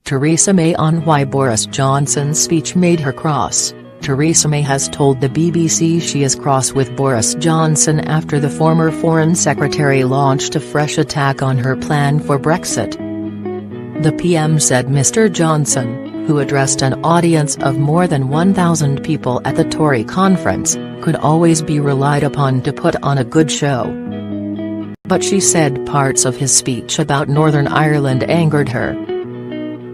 Theresa May on why Boris Johnson's speech made her cross. Theresa May has told the BBC she is cross with Boris Johnson after the former Foreign Secretary launched a fresh attack on her plan for Brexit. The PM said Mr Johnson, who addressed an audience of more than 1,000 people at the Tory conference, could always be relied upon to put on a good show. But she said parts of his speech about Northern Ireland angered her.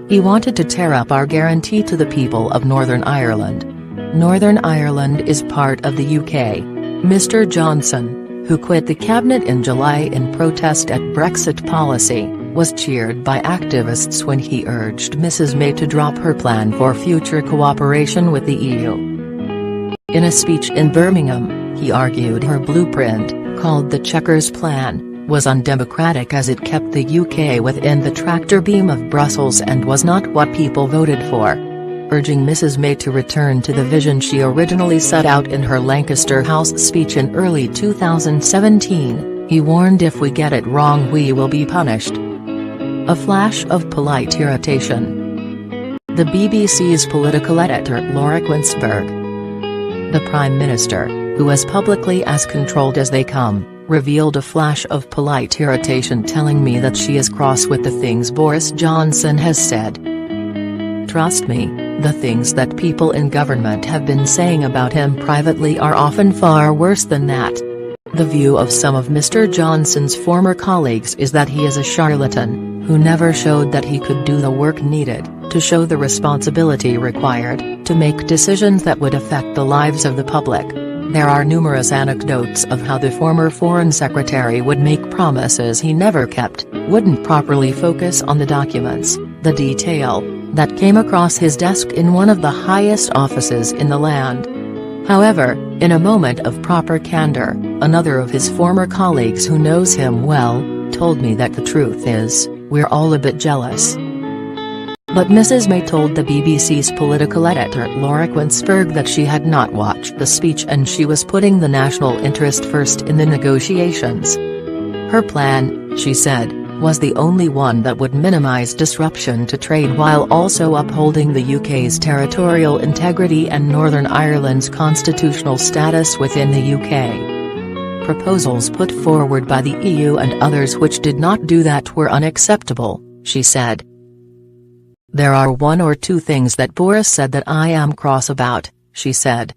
He wanted to tear up our guarantee to the people of Northern Ireland. Northern Ireland is part of the UK. Mr Johnson, who quit the cabinet in July in protest at Brexit policy, was cheered by activists when he urged Mrs May to drop her plan for future cooperation with the EU. In a speech in Birmingham, he argued her blueprint, called the Chequers Plan, was undemocratic as it kept the UK within the tractor beam of Brussels and was not what people voted for. Urging Mrs May to return to the vision she originally set out in her Lancaster House speech in early 2017, he warned if we get it wrong we will be punished. A flash of polite irritation. The BBC's political editor Laura Quinsberg. The Prime Minister, who is publicly as controlled as they come, revealed a flash of polite irritation telling me that she is cross with the things Boris Johnson has said. Trust me, the things that people in government have been saying about him privately are often far worse than that. The view of some of Mr Johnson's former colleagues is that he is a charlatan, who never showed that he could do the work needed, to show the responsibility required, to make decisions that would affect the lives of the public. There are numerous anecdotes of how the former Foreign Secretary would make promises he never kept, wouldn't properly focus on the documents, the detail, that came across his desk in one of the highest offices in the land. However, in a moment of proper candor, another of his former colleagues who knows him well, told me that the truth is, we're all a bit jealous. But Mrs May told the BBC's political editor Laura Quinsberg that she had not watched the speech and she was putting the national interest first in the negotiations. Her plan, she said, was the only one that would minimize disruption to trade while also upholding the UK's territorial integrity and Northern Ireland's constitutional status within the UK. Proposals put forward by the EU and others which did not do that were unacceptable, she said. There are one or two things that Boris said that I am cross about, she said.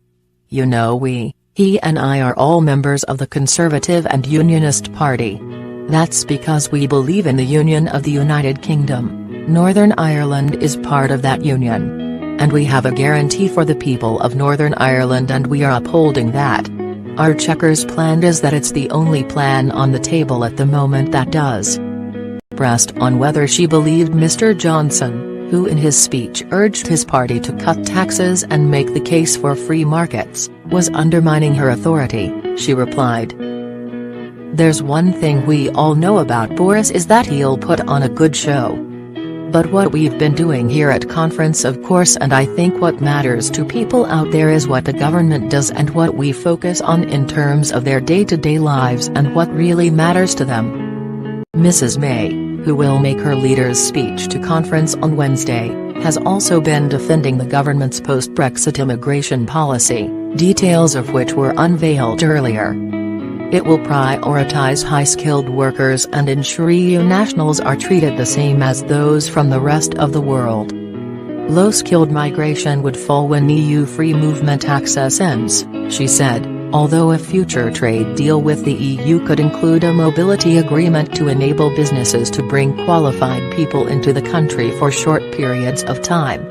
You know he and I are all members of the Conservative and Unionist Party. That's because we believe in the union of the United Kingdom. Northern Ireland is part of that union. And we have a guarantee for the people of Northern Ireland and we are upholding that. Our Chequers Plan is that it's the only plan on the table at the moment that does. Pressed on whether she believed Mr Johnson, who in his speech urged his party to cut taxes and make the case for free markets, was undermining her authority, she replied. There's one thing we all know about Boris is that he'll put on a good show. But what we've been doing here at conference of course and I think what matters to people out there is what the government does and what we focus on in terms of their day-to-day lives and what really matters to them. Mrs May, who will make her leader's speech to conference on Wednesday, has also been defending the government's post-Brexit immigration policy, details of which were unveiled earlier. It will prioritise high-skilled workers and ensure EU nationals are treated the same as those from the rest of the world. Low-skilled migration would fall when EU free movement access ends, she said, although a future trade deal with the EU could include a mobility agreement to enable businesses to bring qualified people into the country for short periods of time.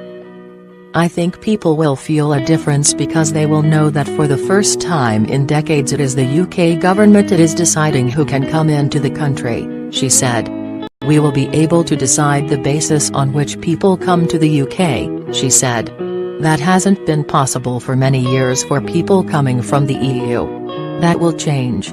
I think people will feel a difference because they will know that for the first time in decades it is the UK government that is deciding who can come into the country, she said. We will be able to decide the basis on which people come to the UK, she said. That hasn't been possible for many years for people coming from the EU. That will change.